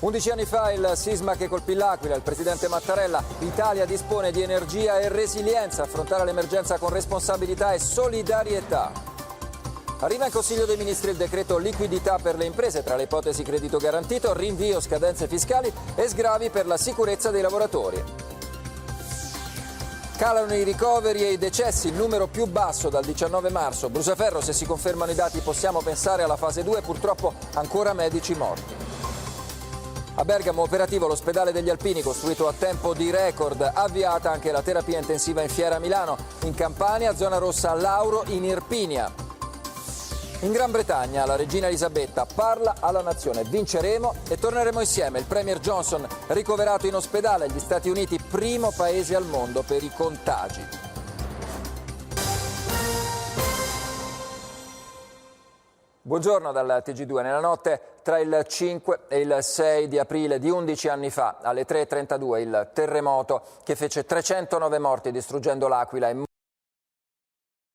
11 anni fa il sisma che colpì l'Aquila, il presidente Mattarella: l'Italia dispone di energia e resilienza, affrontare l'emergenza con responsabilità e solidarietà. Arriva in Consiglio dei Ministri il decreto liquidità per le imprese, tra le ipotesi credito garantito, rinvio, scadenze fiscali e sgravi per la sicurezza dei lavoratori. Calano i ricoveri e i decessi, il numero più basso dal 19 marzo. Brusaferro: se si confermano i dati possiamo pensare alla fase 2, purtroppo ancora medici morti. A Bergamo operativo l'ospedale degli Alpini, costruito a tempo di record, avviata anche la terapia intensiva in Fiera a Milano. In Campania, zona rossa a Lauro, in Irpinia. In Gran Bretagna la regina Elisabetta parla alla nazione: vinceremo e torneremo insieme. Il premier Johnson ricoverato in ospedale. Gli Stati Uniti primo paese al mondo per i contagi. Buongiorno dal TG2. Nella notte tra il 5 e il 6 di aprile di 11 anni fa, alle 3:32, il terremoto che fece 309 morti distruggendo l'Aquila e